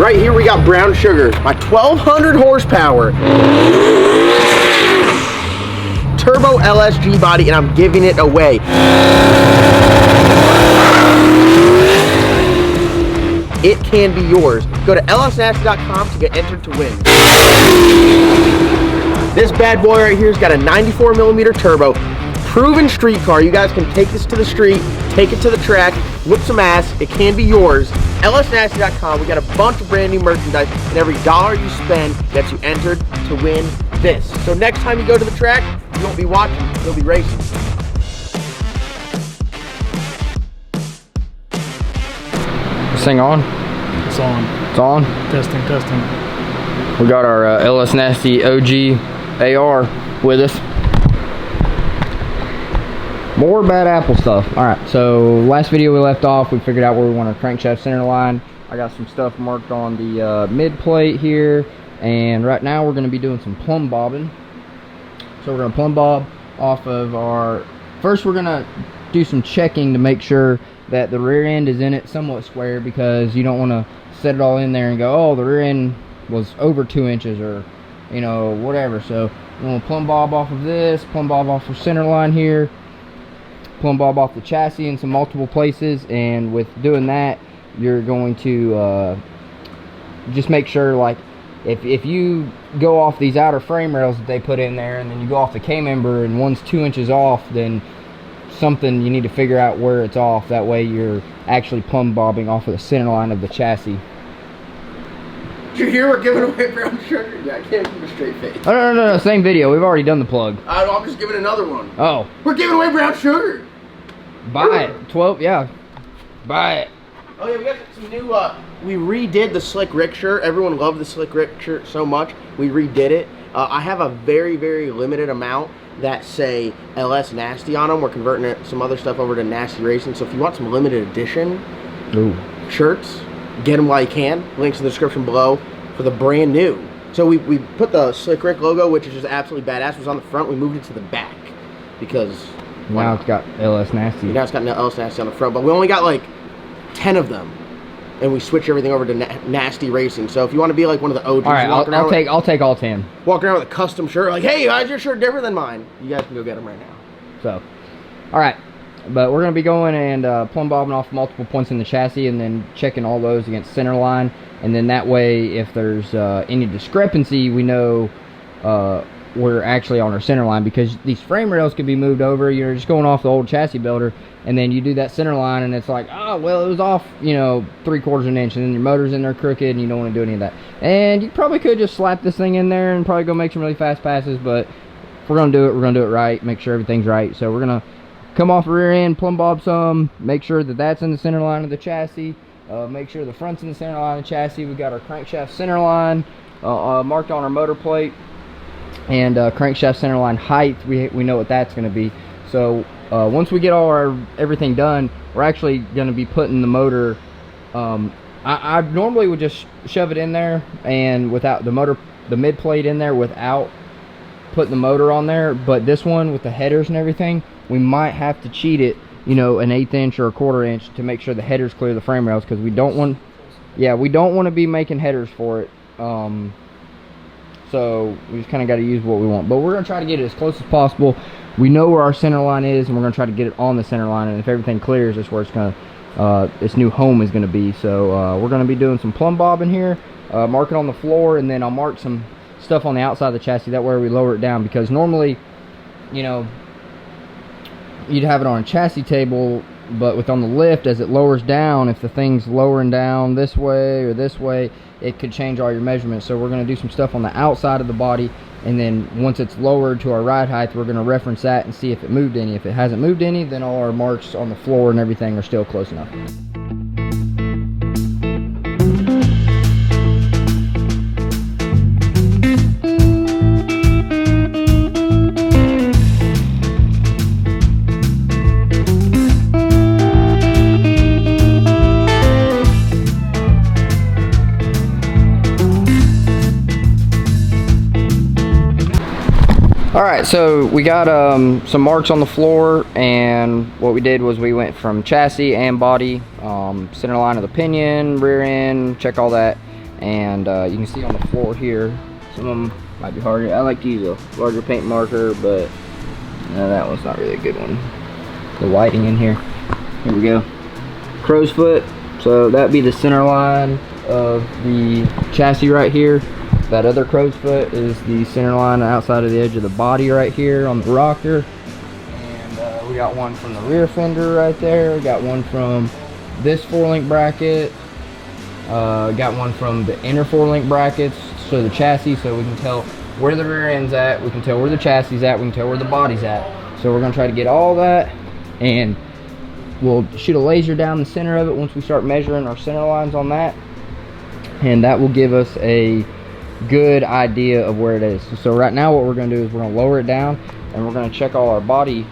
Right here we got brown sugar, my 1200 horsepower turbo LSG body, and I'm giving it away. It can be yours. Go to lsnasty.com to get entered to win. This bad boy right here's got a 94mm turbo, proven street car. You guys can take this to the street, take it to the track, whip some ass. It can be yours. lsnasty.com. We got a bunch of brand new merchandise, and every dollar you spend gets you entered to win this. So next time you go to the track, you won't be watching, you'll be racing. This thing on? It's on. It's on? Testing, testing. We got our LS Nasty OG AR with us. More bad apple stuff. Alright, so last video we left off, we figured out where we want our crankshaft center line. I got some stuff marked on the mid plate here, and right now we're going to be doing some plumb bobbing. So we're going to plumb bob off of our... First we're going to do some checking to make sure that the rear end is in it somewhat square, because you don't want to set it all in there and go, oh, the rear end was over 2 inches, or you know, whatever. So we're going to plumb bob off of this, plumb bob off the center line here, plumb bob off the chassis in some multiple places. And with doing that, you're going to just make sure, like, if you go off these outer frame rails that they put in there, and then you go off the K-member and one's 2 inches off, then something you need to figure out where it's off. That way you're actually plumb bobbing off of the center line of the chassis. Did you hear we're giving away brown sugar? Yeah, I can't keep a straight face. Oh, no, same video. We've already done the plug. I'm just giving another one. Oh. We're giving away brown sugar. Buy it. 12, yeah. Buy it. Oh yeah, we got some new, we redid the Slick Rick shirt. Everyone loved the Slick Rick shirt so much, we redid it. I have a very, very limited amount that say LS Nasty on them. We're converting some other stuff over to Nasty Racing. So if you want some limited edition shirts, get them while you can. Links in the description below for the brand new. So we put the Slick Rick logo, which is just absolutely badass, was on the front. We moved it to the back because now it's got LS Nasty. Now it's got LS Nasty on the front, but we only got like 10 of them, and we switch everything over to Nasty Racing. So if you want to be like one of the OGs, all right, I'll take all 10. Walking around with a custom shirt, like, hey, how's your shirt different than mine? You guys can go get them right now. So, all right, but we're gonna be going and plumb bobbing off multiple points in the chassis, and then checking all those against center line, and then that way, if there's any discrepancy, we know we're actually on our center line, because these frame rails can be moved over. You're just going off the old chassis builder, and then you do that center line, and it's like, oh, well, it was off, you know, 3/4 inch, and then your motor's in there crooked, and you don't want to do any of that. And you probably could just slap this thing in there and probably go make some really fast passes, but if we're gonna do it, we're gonna do it right, make sure everything's right. So we're gonna come off the rear end, plumb bob some, make sure that that's in the center line of the chassis, make sure the front's in the center line of the chassis. We got our crankshaft center line marked on our motor plate, and crankshaft center line height, we know what that's going to be. So once we get all our everything done, we're actually going to be putting the motor, I normally would just shove it in there, and without the mid plate in there without putting the motor on there. But this one, with the headers and everything, we might have to cheat it, you know, an 1/8 inch or a 1/4 inch to make sure the headers clear the frame rails, because we don't want to be making headers for it. So we just kind of got to use what we want, but we're going to try to get it as close as possible. We know where our center line is, and we're going to try to get it on the center line, and if everything clears, that's where it's going to its new home is going to be. So we're going to be doing some plumb bobbing here, mark it on the floor, and then I'll mark some stuff on the outside of the chassis. That way we lower it down, because normally, you know, you'd have it on a chassis table, but with on the lift, as it lowers down, if the thing's lowering down this way or this way, it could change all your measurements. So we're going to do some stuff on the outside of the body, and then once it's lowered to our ride height, we're going to reference that and see if it moved any. If it hasn't moved any, then all our marks on the floor and everything are still close enough. Alright, so we got some marks on the floor, and what we did was we went from chassis and body, center line of the pinion, rear end, check all that, And you can see on the floor here, some of them might be harder. I like to use a larger paint marker, but that one's not really a good one. The whiting in here. Here we go. Crow's foot. So that'd be the center line of the chassis right here. That other crow's foot is the center line outside of the edge of the body right here on the rocker. And we got one from the rear fender right there. We got one from this 4-link bracket. Got one from the inner 4-link brackets, so the chassis, so we can tell where the rear end's at, we can tell where the chassis is at, we can tell where the body's at. So we're gonna try to get all that, and we'll shoot a laser down the center of it once we start measuring our center lines on that, and that will give us a good idea of where it is. So right now what we're gonna do is we're gonna lower it down, and we're gonna check all our body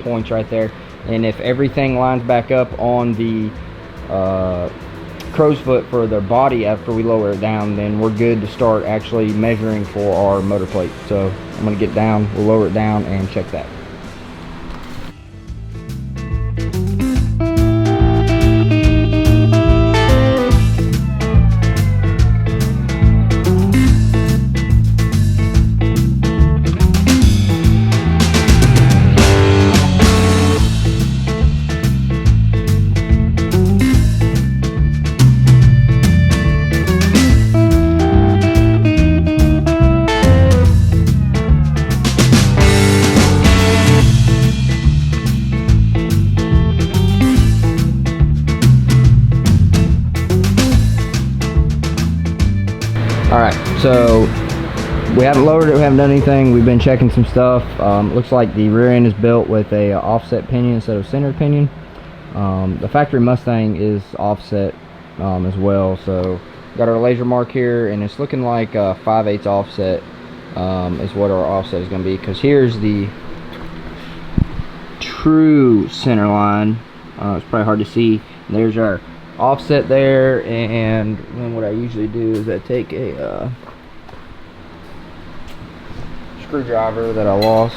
points right there, and if everything lines back up on the crow's foot for their body after we lower it down, then we're good to start actually measuring for our motor plate. So I'm gonna get down, we'll lower it down and check that. Alright, so we haven't lowered it, we haven't done anything, we've been checking some stuff. Looks like the rear end is built with a offset pinion instead of centered pinion. The factory Mustang is offset as well, so got our laser mark here, and it's looking like 5/8 offset is what our offset is going to be, because here's the true center line. It's probably hard to see. There's our offset there, and then what I usually do is I take a screwdriver that I lost.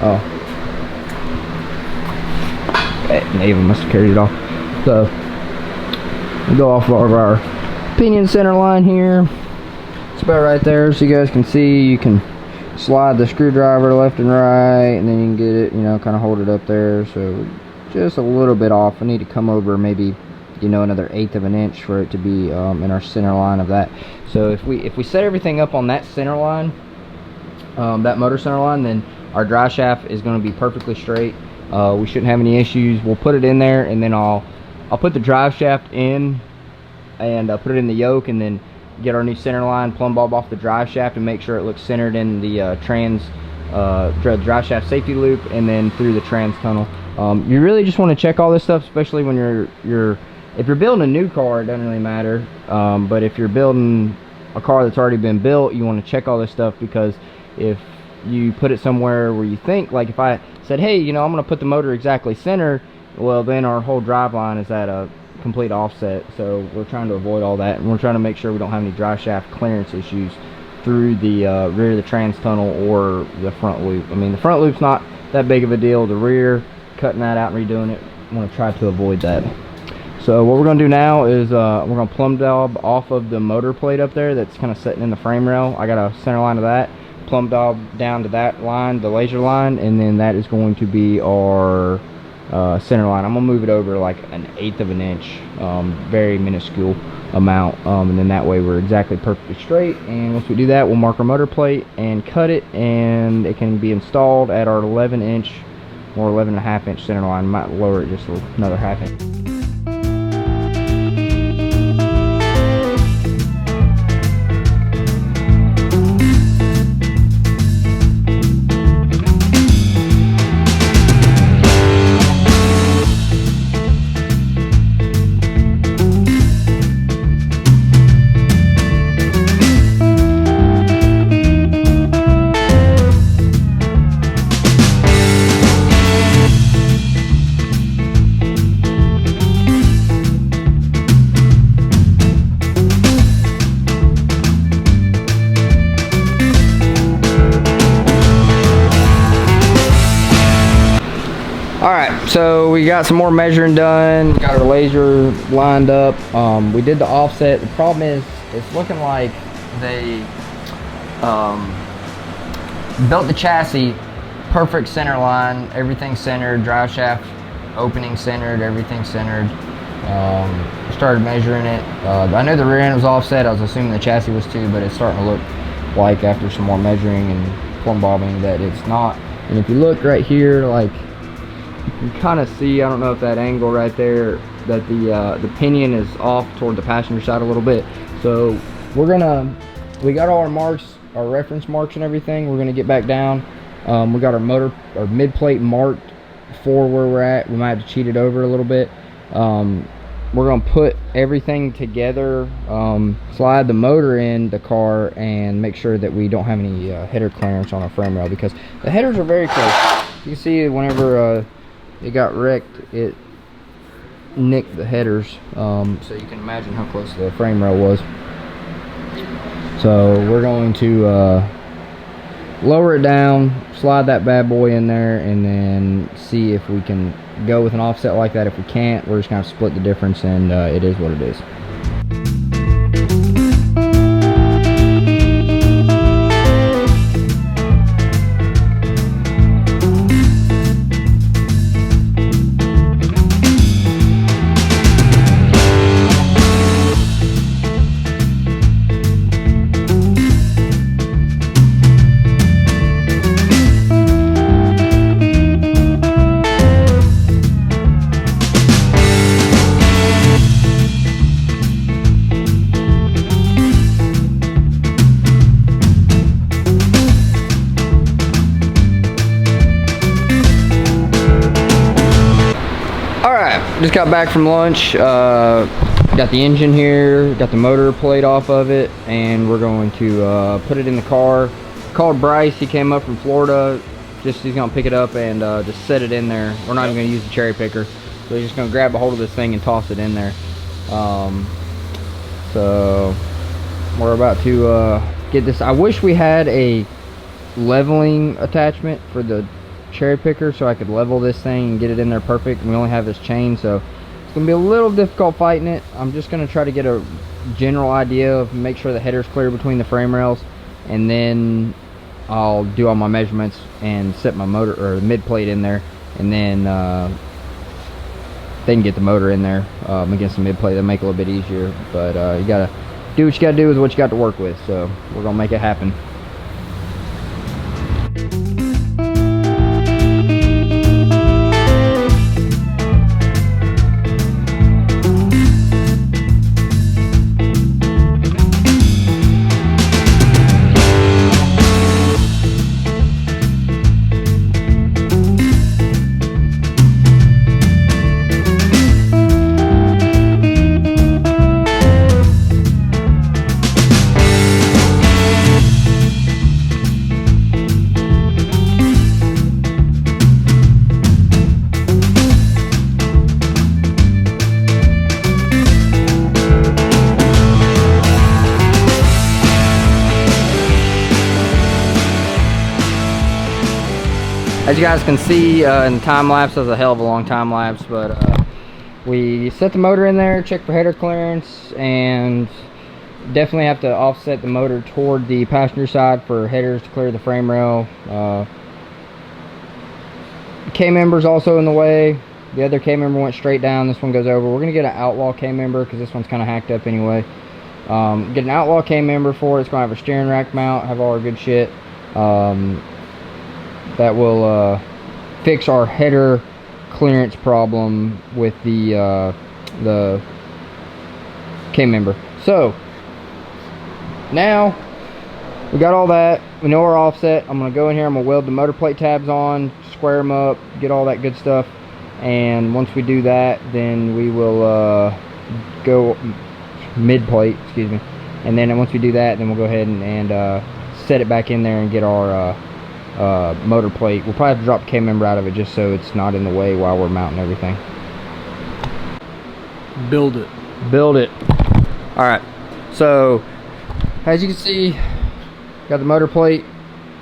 Oh, Neva must have carried it off. So we go off of our pinion center line here. It's about right there, so you guys can see. You can slide the screwdriver left and right, and then you can get it, you know, kind of hold it up there. So just a little bit off. I need to come over maybe, you know, another 1/8 of an inch for it to be in our center line of that. So if we set everything up on that center line, that motor center line, then our drive shaft is going to be perfectly straight. We shouldn't have any issues. We'll put it in there, and then I'll put the drive shaft in, and put it in the yoke, and then get our new center line plumb bob off the drive shaft and make sure it looks centered in the drive shaft safety loop, and then through the trans tunnel. You really just want to check all this stuff, especially when if you're building a new car, it doesn't really matter. But if you're building a car that's already been built, you want to check all this stuff, because if you put it somewhere where you think, like if I said, hey, you know, I'm going to put the motor exactly center, well, then our whole drive line is at a complete offset. So we're trying to avoid all that, and we're trying to make sure we don't have any drive shaft clearance issues through the rear of the trans tunnel or the front loop. I mean, the front loop's not that big of a deal. The rear, cutting that out and redoing it, I want to try to avoid that. So what we're going to do now is we're going to plumb daub off of the motor plate up there that's kind of sitting in the frame rail. I got a center line of that, plumb daub down to that line, the laser line, and then that is going to be our center line. I'm going to move it over like 1/8 of an inch, very minuscule amount, and then that way we're exactly perfectly straight. And once we do that, we'll mark our motor plate and cut it, and it can be installed at our 11-inch or 11.5-inch center line. Might lower it just another 1/2 inch. so we got some more measuring done. Got our laser lined up. We did the offset. The problem is, it's looking like they built the chassis perfect center line, everything centered, drive shaft opening centered, everything centered. Started measuring it. I know the rear end was offset. I was assuming the chassis was too, but it's starting to look like, after some more measuring and plumb bobbing, that it's not. And if you look right here, like, you can kind of see, I don't know if that angle right there, that the pinion is off toward the passenger side a little bit. So we got all our marks, our reference marks and everything. We're gonna get back down. We got our mid plate marked for where we're at. We might have to cheat it over a little bit. We're gonna put everything together, slide the motor in the car, and make sure that we don't have any header clearance on our frame rail, because the headers are very close. You can see whenever it got wrecked, it nicked the headers, so you can imagine how close the frame rail was. So we're going to lower it down, slide that bad boy in there, and then see if we can go with an offset like that. If we can't, we're just gonna split the difference, and it is what it is. Just got back from lunch. Got the engine here, got the motor plate off of it, and we're going to put it in the car. Called Bryce, he came up from Florida. He's gonna pick it up and just set it in there. We're not even gonna use the cherry picker, so he's just gonna grab a hold of this thing and toss it in there. So we're about to get this. I wish we had a leveling attachment for the cherry picker so I could level this thing and get it in there perfect. We only have this chain, so it's gonna be a little difficult fighting it. I'm just gonna try to get a general idea of, make sure the header's clear between the frame rails, and then I'll do all my measurements and set my motor or the mid plate in there, and then get the motor in there against the mid plate. That'll make it a little bit easier, but you gotta do what you gotta do with what you got to work with, so we're gonna make it happen. As you guys can see in the time lapse, that was a hell of a long time lapse, but we set the motor in there, check for header clearance, and definitely have to offset the motor toward the passenger side for headers to clear the frame rail. K-member's also in the way. The other K-member went straight down, this one goes over. We're gonna get an outlaw K-member because this one's kind of hacked up anyway. Get an outlaw K-member for it. It's gonna have a steering rack mount, have all our good shit. That will fix our header clearance problem with the K-member. So now we got all that, we know our offset. I'm gonna go in here, I'm gonna weld the motor plate tabs on, square them up, get all that good stuff, and once we do that, then we will go mid plate, excuse me, and then once we do that, then we'll go ahead and set it back in there and get our motor plate. We'll probably have to drop the K-member out of it just so it's not in the way while we're mounting everything. Build it. Build it. Alright, so as you can see, got the motor plate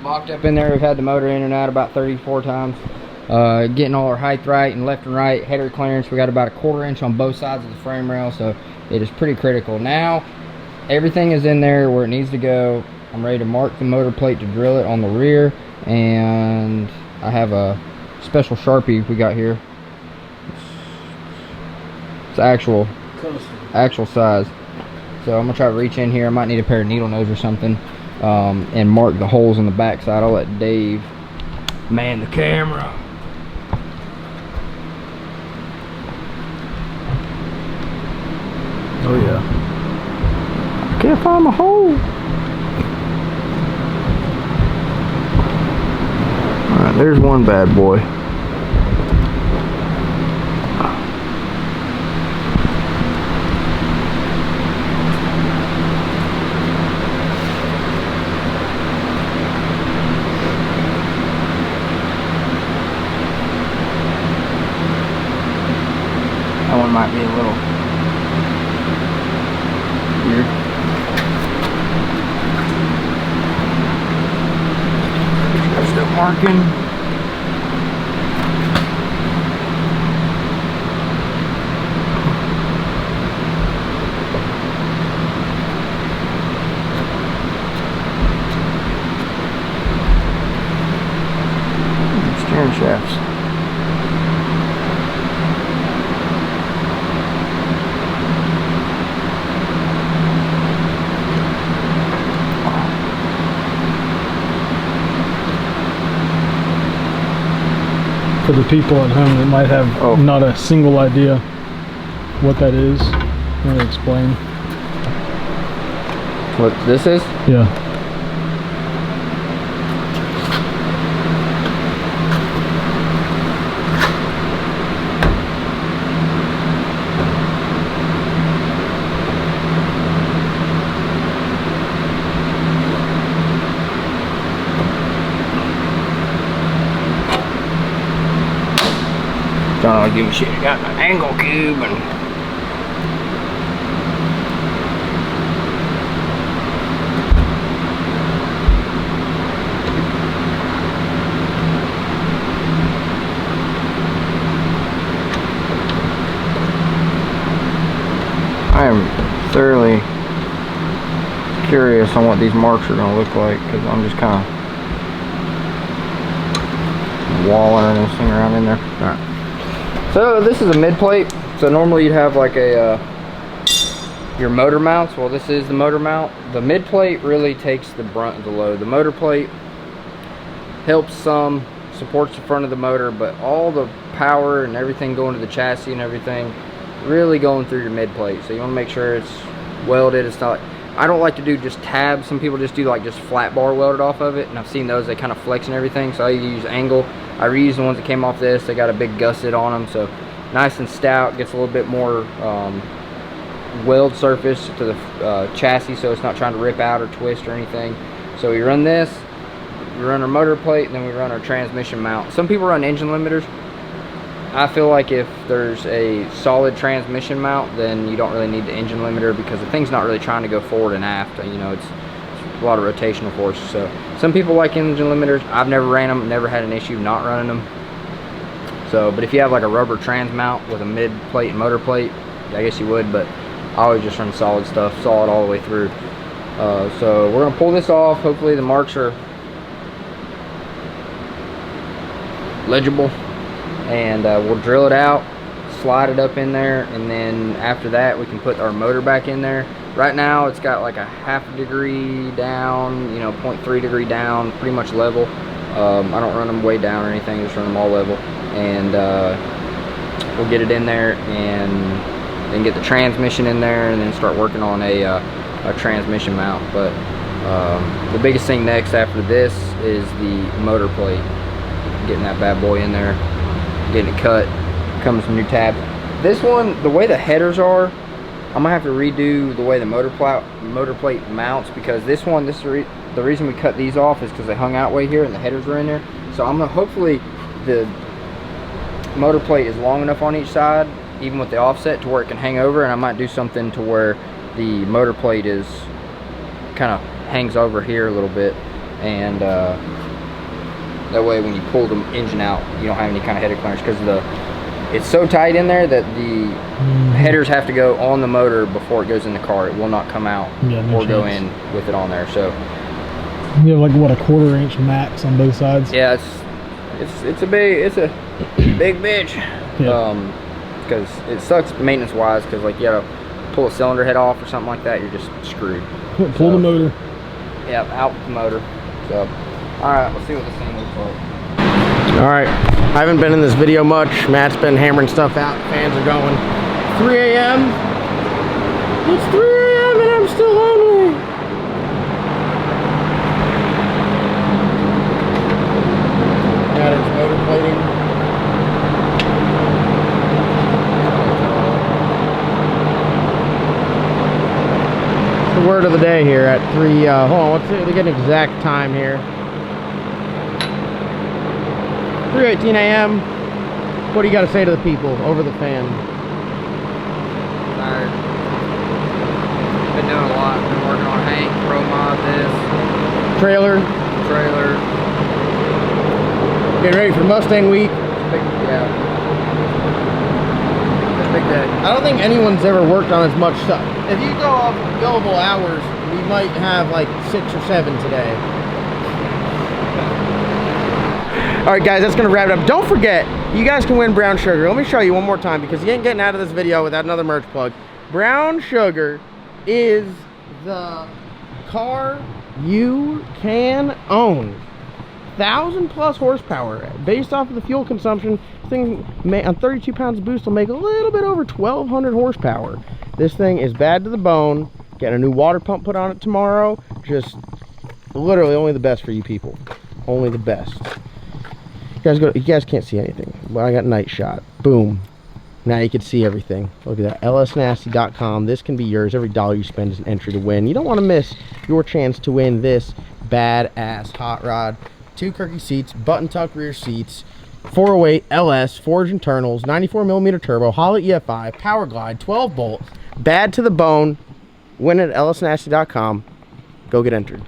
locked up in there. We've had the motor in and out about 34 times. getting all our height right and left and right. Header clearance, we got about a 1/4 inch on both sides of the frame rail, so it is pretty critical. Now everything is in there where it needs to go. I'm ready to mark the motor plate to drill it on the rear, and I have a special Sharpie we got here. It's actual size. So I'm gonna try to reach in here. I might need a pair of needle nose or something, and mark the holes on the back side. I'll let Dave man the camera. Oh yeah. I can't find my hole. Alright, there's one bad boy. That one might be a little weird. I'm still marking. Steering shafts. For the people at home that might have not a single idea what that is, I'm gonna explain. What this is? Yeah. Don't give a shit. You got an angle cube and I am thoroughly curious on what these marks are going to look like, because I'm just kind of walling this thing around in there. All right. So this is a mid plate. So normally you'd have like a your motor mounts. Well, this is the motor mount. The mid plate really takes the brunt of the load. The motor plate helps some, supports the front of the motor, but all the power and everything going to the chassis and everything really going through your mid plate. So you want to make sure it's welded. It's not, I don't like to do just tabs. Some people just do like just flat bar welded off of it, and I've seen those, they kind of flex and everything. So I use angle. I reuse the ones that came off this. They got a big gusset on them, so nice and stout. Gets a little bit more weld surface to the chassis, so it's not trying to rip out or twist or anything. So we run this, we run our motor plate, and then we run our transmission mount. Some people run engine limiters. I feel like if there's a solid transmission mount, then you don't really need the engine limiter, because the thing's not really trying to go forward and aft. You know, it's a lot of rotational force. So some people like engine limiters. I've never ran them, never had an issue not running them. So, but if you have like a rubber trans mount with a mid plate and motor plate, I guess you would, but I always just run solid stuff, solid all the way through. So we're gonna pull this off. Hopefully the marks are legible, and we'll drill it out, slide it up in there, and then after that we can put our motor back in there. Right now it's got like a 1/2 degree down, you know, 0.3 degree down, pretty much level. I don't run them way down or anything, just run them all level, and we'll get it in there and then get the transmission in there, and then start working on a transmission mount. But the biggest thing next after this is the motor plate, getting that bad boy in there, getting it cut. Comes some new tabs. This one, the way the headers are, I'm gonna have to redo the way the motor plate mounts, because this one, the reason we cut these off is because they hung out way here and the headers were in there. So I'm gonna, hopefully the motor plate is long enough on each side, even with the offset, to where it can hang over, and I might do something to where the motor plate is kind of hangs over here a little bit, and That way when you pull the engine out, you don't have any kind of header clearance, because it's so tight in there that the headers have to go on the motor before it goes in the car. It will not come out or go in with it on there. So you have like what, a 1/4 inch max on both sides? yeah, it's a big bitch. Yeah. Because it sucks maintenance wise, because like you gotta pull a cylinder head off or something like that, you're just screwed. Pull the motor. Yep, out the motor. So alright, let's see what this thing looks like. Alright, I haven't been in this video much. Matt's been hammering stuff out. Fans are going. 3 a.m. It's 3 a.m. and I'm still lonely. Got its motor plating. The word of the day here at 3, hold on, let's get an exact time here. 3:18 a.m. What do you got to say to the people over the fan? Tired. Been doing a lot. Been working on Hank, Pro Mod, this. Trailer. Getting ready for Mustang Week. Big day. I don't think anyone's ever worked on as much stuff. If you go off billable hours, we might have like 6 or 7 today. Alright guys, that's going to wrap it up. Don't forget, you guys can win brown sugar. Let me show you one more time, because you ain't getting out of this video without another merch plug. Brown sugar is the car you can own. 1,000+ horsepower. Based off of the fuel consumption, this thing on 32 pounds of boost will make a little bit over 1,200 horsepower. This thing is bad to the bone. Getting a new water pump put on it tomorrow. Just literally only the best for you people. Only the best. You guys can't see anything. Well, I got night shot. Boom. Now you can see everything. Look at that. lsnasty.com. This can be yours. Every dollar you spend is an entry to win. You don't want to miss your chance to win this badass hot rod. 2 Kirky seats, button tuck rear seats, 408 LS, forged internals, 94mm turbo, Holley EFI, power glide, 12 bolt, bad to the bone. Win it at lsnasty.com. Go get entered.